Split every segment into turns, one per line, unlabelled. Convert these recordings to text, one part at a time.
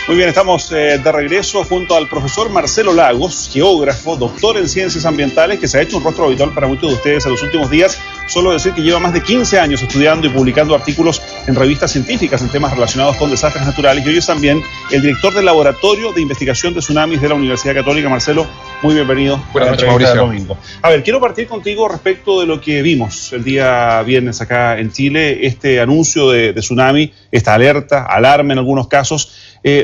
Muy bien, estamos de regreso junto al profesor Marcelo Lagos, geógrafo, doctor en ciencias ambientales, que se ha hecho un rostro habitual para muchos de ustedes en los últimos días. Solo decir que lleva más de 15 años estudiando y publicando artículos en revistas científicas en temas relacionados con desastres naturales, y hoy es también el director del Laboratorio de Investigación de Tsunamis de la Universidad Católica. Marcelo, muy bienvenido.
Buenas noches, Mauricio.
Domingo. A ver, quiero partir contigo respecto de lo que vimos el día viernes acá en Chile, este anuncio de tsunami, esta alerta, alarma en algunos casos,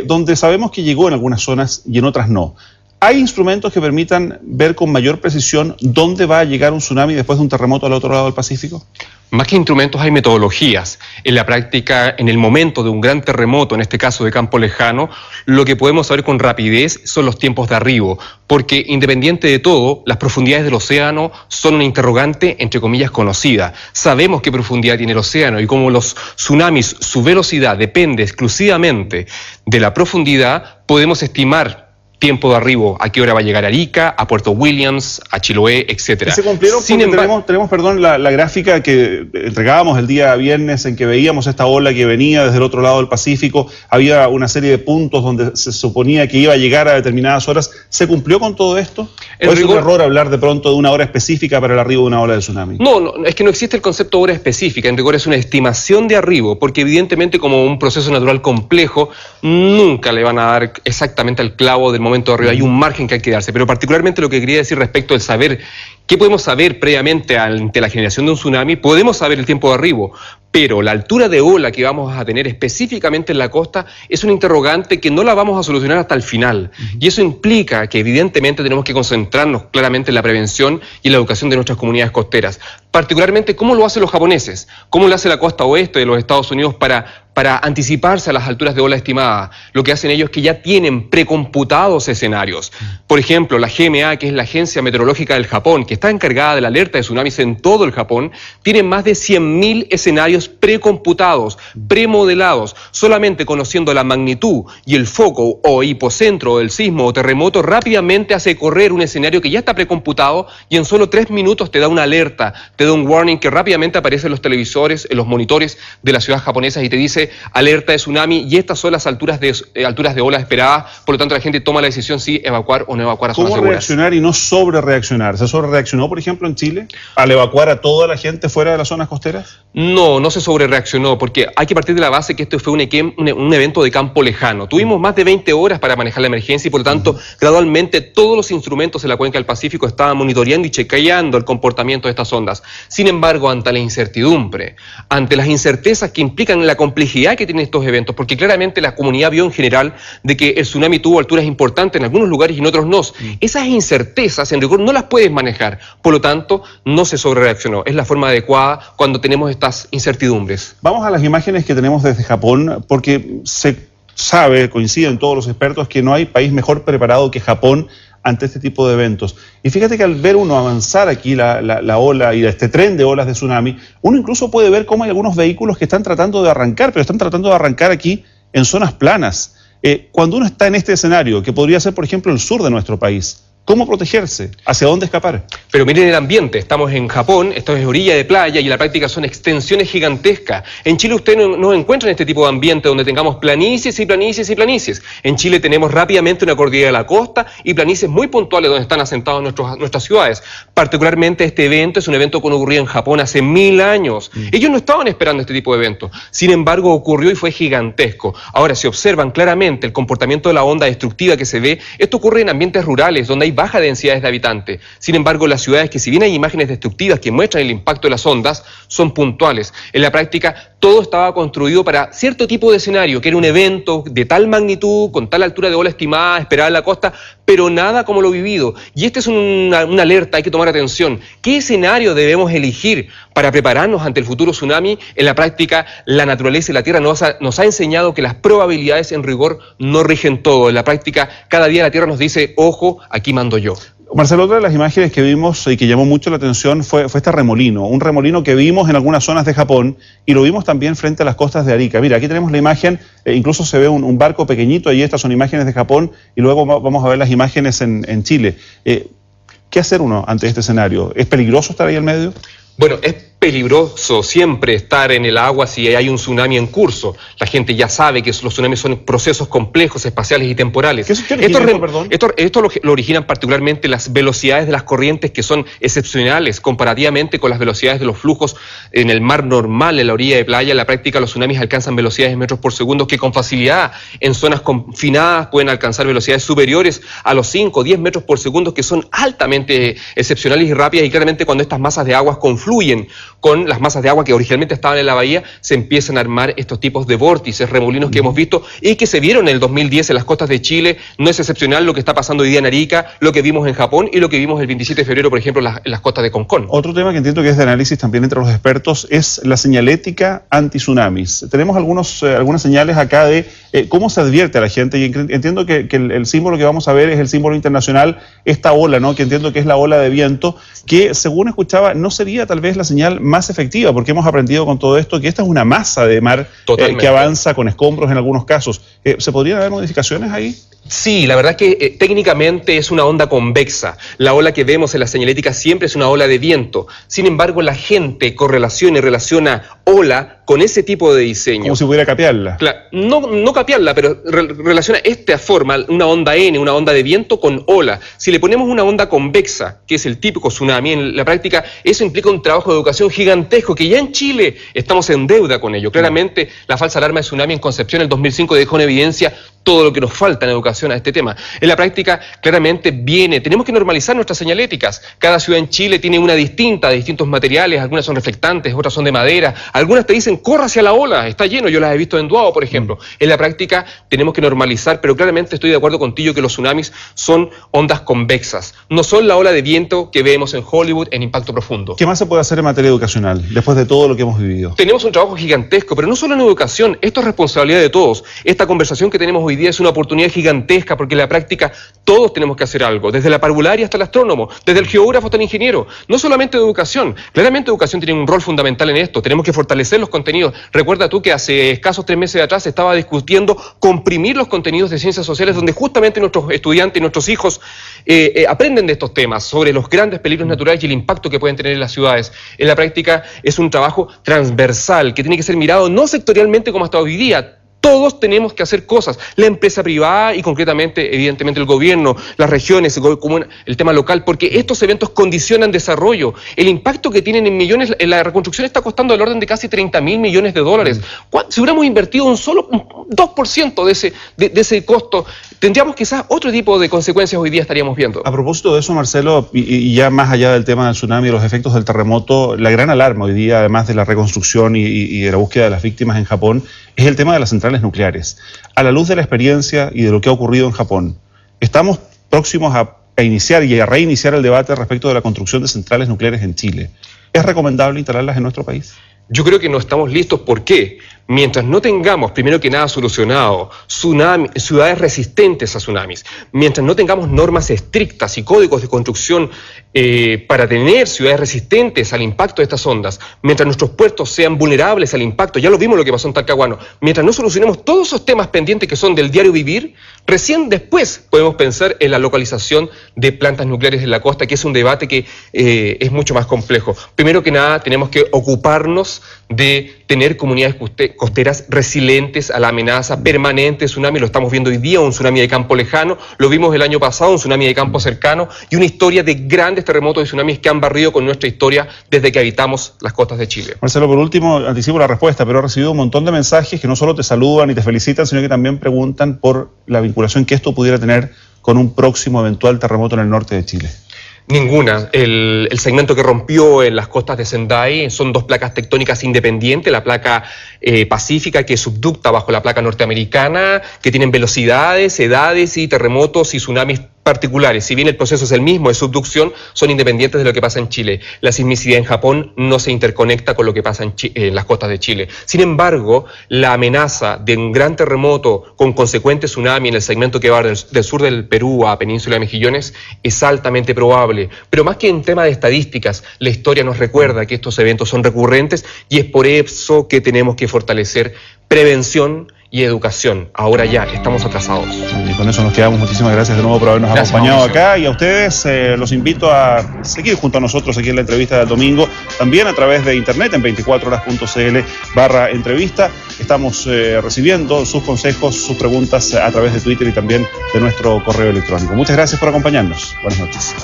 donde sabemos que llegó en algunas zonas y en otras no. ¿Hay instrumentos que permitan ver con mayor precisión dónde va a llegar un tsunami después de un terremoto al otro lado del Pacífico?
Más que instrumentos hay metodologías. En la práctica, en el momento de un gran terremoto, en este caso de campo lejano, lo que podemos saber con rapidez son los tiempos de arribo, porque independiente de todo, las profundidades del océano son una interrogante, entre comillas, conocida. Sabemos qué profundidad tiene el océano y como los tsunamis, su velocidad depende exclusivamente de la profundidad, podemos estimar tiempo de arribo, a qué hora va a llegar a Arica, a Puerto Williams, a Chiloé, etc.
Se cumplieron porque tenemos la gráfica que entregábamos el día viernes en que veíamos esta ola que venía desde el otro lado del Pacífico. Había una serie de puntos donde se suponía que iba a llegar a determinadas horas. ¿Se cumplió con todo esto? ¿O es un error hablar de pronto de una hora específica para el arribo de una ola de tsunami?
No, es que no existe el concepto de hora específica. En rigor es una estimación de arribo, porque evidentemente como un proceso natural complejo, nunca le van a dar exactamente al clavo del momento de arriba, hay un margen que hay que darse, pero particularmente lo que quería decir respecto al saber, ¿qué podemos saber previamente ante la generación de un tsunami? Podemos saber el tiempo de arribo, pero la altura de ola que vamos a tener específicamente en la costa es un interrogante que no la vamos a solucionar hasta el final. Y eso implica que evidentemente tenemos que concentrarnos claramente en la prevención y en la educación de nuestras comunidades costeras. Particularmente, ¿cómo lo hacen los japoneses? ¿Cómo lo hace la costa oeste de los Estados Unidos para anticiparse a las alturas de ola estimada? Lo que hacen ellos es que ya tienen precomputados escenarios. Por ejemplo, la GMA, que es la Agencia Meteorológica del Japón, que está encargada de la alerta de tsunamis en todo el Japón, tiene más de 100.000 escenarios precomputados, premodelados. Solamente conociendo la magnitud y el foco o hipocentro del sismo o terremoto, rápidamente hace correr un escenario que ya está precomputado y en solo 3 minutos te da una alerta, te da un warning que rápidamente aparece en los televisores, en los monitores de las ciudades japonesas y te dice alerta de tsunami y estas son las alturas de ola esperadas. Por lo tanto, la gente toma la decisión si evacuar o no evacuar a zonas seguras.
¿Cómo reaccionar y no sobrereaccionar? ¿Se sobrereaccionó, por ejemplo, en Chile al evacuar a toda la gente fuera de las zonas costeras?
No se sobrereaccionó, porque hay que partir de la base que esto fue un evento de campo lejano. Tuvimos más de 20 horas para manejar la emergencia y, por lo tanto, gradualmente todos los instrumentos en la cuenca del Pacífico estaban monitoreando y chequeando el comportamiento de estas ondas. Sin embargo, ante la incertidumbre, ante las incertezas que implican la complejidad que tienen estos eventos, porque claramente la comunidad vio en general de que el tsunami tuvo alturas importantes en algunos lugares y en otros no. Esas incertezas, en rigor, no las puedes manejar. Por lo tanto, no se sobrereaccionó. Es la forma adecuada cuando tenemos estas incertidumbres.
Vamos a las imágenes que tenemos desde Japón, porque se sabe, coinciden todos los expertos, que no hay país mejor preparado que Japón ante este tipo de eventos. Y fíjate que al ver uno avanzar aquí la ola y este tren de olas de tsunami, uno incluso puede ver cómo hay algunos vehículos que están tratando de arrancar, pero están tratando de arrancar aquí en zonas planas. Cuando uno está en este escenario, que podría ser, por ejemplo, el sur de nuestro país, ¿cómo protegerse? ¿Hacia dónde escapar?
Pero miren el ambiente, estamos en Japón, esto es orilla de playa y en la práctica son extensiones gigantescas. En Chile usted no encuentra en este tipo de ambiente donde tengamos planicies y planicies y planicies. En Chile tenemos rápidamente una cordillera de la costa y planicies muy puntuales donde están asentados nuestras ciudades. Particularmente este evento es un evento que ocurrió en Japón hace 1000 años. Ellos no estaban esperando este tipo de eventos. Sin embargo, ocurrió y fue gigantesco. Ahora, si observan claramente el comportamiento de la onda destructiva que se ve, esto ocurre en ambientes rurales donde hay baja densidades de habitantes. Sin embargo, las ciudades que si bien hay imágenes destructivas que muestran el impacto de las ondas, son puntuales. En la práctica, todo estaba construido para cierto tipo de escenario, que era un evento de tal magnitud, con tal altura de ola estimada, esperada en la costa, pero nada como lo vivido. Y esta es una alerta, hay que tomar atención. ¿Qué escenario debemos elegir para prepararnos ante el futuro tsunami? En la práctica, la naturaleza y la Tierra nos ha enseñado que las probabilidades en rigor no rigen todo. En la práctica, cada día la Tierra nos dice, ojo, aquí mando yo.
Marcelo, otra de las imágenes que vimos y que llamó mucho la atención fue este remolino, un remolino que vimos en algunas zonas de Japón y lo vimos también frente a las costas de Arica. Mira, aquí tenemos la imagen, incluso se ve un barco pequeñito, y estas son imágenes de Japón y luego vamos a ver las imágenes en Chile. ¿Qué hacer uno ante este escenario? ¿Es peligroso estar ahí al medio?
Bueno, es peligroso siempre estar en el agua si hay un tsunami en curso. La gente ya sabe que los tsunamis son procesos complejos, espaciales y temporales. Esto lo originan particularmente las velocidades de las corrientes, que son excepcionales comparativamente con las velocidades de los flujos en el mar normal, en la orilla de playa. En la práctica, los tsunamis alcanzan velocidades de metros por segundo que con facilidad en zonas confinadas pueden alcanzar velocidades superiores a los 5 o 10 metros por segundo, que son altamente excepcionales y rápidas, y claramente cuando estas masas de agua confluyen con las masas de agua que originalmente estaban en la bahía, se empiezan a armar estos tipos de vórtices, remolinos que hemos visto y que se vieron en el 2010 en las costas de Chile. No es excepcional lo que está pasando hoy día en Arica, lo que vimos en Japón y lo que vimos el 27 de febrero, por ejemplo, en las costas de Concón.
Otro tema que entiendo que es de análisis también entre los expertos es la señalética anti-tsunamis. Tenemos algunas señales acá de cómo se advierte a la gente, y entiendo que el símbolo que vamos a ver es el símbolo internacional, esta ola, ¿no?, que entiendo que es la ola de viento, que según escuchaba no sería tal vez la señal más efectiva, porque hemos aprendido con todo esto que esta es una masa de mar que avanza con escombros en algunos casos. ¿Se podrían haber modificaciones ahí?
Sí, la verdad que técnicamente es una onda convexa. La ola que vemos en la señalética siempre es una ola de viento. Sin embargo, la gente relaciona ola con ese tipo de diseño.
Como si pudiera capearla.
Claro, no capearla, pero relaciona esta forma, una onda N, una onda de viento, con ola. Si le ponemos una onda convexa, que es el típico tsunami, en la práctica eso implica un trabajo de educación gigantesco, que ya en Chile estamos en deuda con ello. Claramente la falsa alarma de tsunami en Concepción en el 2005 dejó en evidencia todo lo que nos falta en educación a este tema. En la práctica, claramente tenemos que normalizar nuestras señaléticas. Cada ciudad en Chile tiene una distinta, de distintos materiales, algunas son reflectantes, otras son de madera, algunas te dicen corra hacia la ola, está lleno, yo las he visto en Duao, por ejemplo. En la práctica tenemos que normalizar, pero claramente estoy de acuerdo contigo que los tsunamis son ondas convexas, no son la ola de viento que vemos en Hollywood en Impacto Profundo.
¿Qué más se puede hacer en materia educacional, después de todo lo que hemos vivido?
Tenemos un trabajo gigantesco, pero no solo en educación, esto es responsabilidad de todos. Esta conversación que tenemos hoy día es una oportunidad gigantesca, porque en la práctica todos tenemos que hacer algo, desde la parvularia hasta el astrónomo, desde el geógrafo hasta el ingeniero, no solamente educación. Claramente educación tiene un rol fundamental en esto, tenemos que fortalecer los contenidos. Recuerda tú que hace escasos 3 meses atrás se estaba discutiendo comprimir los contenidos de ciencias sociales, donde justamente nuestros estudiantes y nuestros hijos aprenden de estos temas, sobre los grandes peligros naturales y el impacto que pueden tener en las ciudades. En la práctica es un trabajo transversal que tiene que ser mirado no sectorialmente como hasta hoy día. Todos tenemos que hacer cosas, la empresa privada y concretamente, evidentemente, el gobierno, las regiones, el tema local, porque estos eventos condicionan desarrollo. El impacto que tienen en millones, en la reconstrucción está costando del orden de casi 30.000 millones de dólares. Si hubiéramos invertido un 2% de ese costo, tendríamos quizás otro tipo de consecuencias hoy día estaríamos viendo.
A propósito de eso, Marcelo, y ya más allá del tema del tsunami y los efectos del terremoto, la gran alarma hoy día, además de la reconstrucción y de la búsqueda de las víctimas en Japón, es el tema de las centrales nucleares. A la luz de la experiencia y de lo que ha ocurrido en Japón, estamos próximos a iniciar y a reiniciar el debate respecto de la construcción de centrales nucleares en Chile. ¿Es recomendable instalarlas en nuestro país?
Yo creo que no estamos listos. ¿Por qué? Mientras no tengamos, primero que nada, solucionado ciudades resistentes a tsunamis, mientras no tengamos normas estrictas y códigos de construcción para tener ciudades resistentes al impacto de estas ondas, mientras nuestros puertos sean vulnerables al impacto, ya lo vimos lo que pasó en Talcahuano, mientras no solucionemos todos esos temas pendientes que son del diario vivir, recién después podemos pensar en la localización de plantas nucleares en la costa, que es un debate que es mucho más complejo. Primero que nada, tenemos que ocuparnos de tener comunidades costeras resilientes a la amenaza permanente de tsunami. Lo estamos viendo hoy día, un tsunami de campo lejano, lo vimos el año pasado, un tsunami de campo cercano, y una historia de grandes terremotos y tsunamis que han barrido con nuestra historia desde que habitamos las costas de Chile.
Marcelo, por último, anticipo la respuesta, pero he recibido un montón de mensajes que no solo te saludan y te felicitan, sino que también preguntan por la vinculación que esto pudiera tener con un próximo eventual terremoto en el norte de Chile.
Ninguna. El segmento que rompió en las costas de Sendai son 2 placas tectónicas independientes, la placa pacífica, que es subducta bajo la placa norteamericana, que tienen velocidades, edades y terremotos y tsunamis particulares. Si bien el proceso es el mismo de subducción, son independientes de lo que pasa en Chile. La sismicidad en Japón no se interconecta con lo que pasa en las costas de Chile. Sin embargo, la amenaza de un gran terremoto con consecuente tsunami en el segmento que va del sur del Perú a Península de Mejillones es altamente probable. Pero más que en tema de estadísticas, la historia nos recuerda que estos eventos son recurrentes y es por eso que tenemos que fortalecer prevención y educación. Ahora ya estamos atrasados.
Y con eso nos quedamos. Muchísimas gracias de nuevo por habernos acompañado acá, y a ustedes los invito a seguir junto a nosotros aquí en la entrevista del domingo. también a través de internet en 24horas.cl/entrevista. Estamos recibiendo sus consejos, sus preguntas a través de Twitter y también de nuestro correo electrónico. Muchas gracias por acompañarnos. Buenas noches.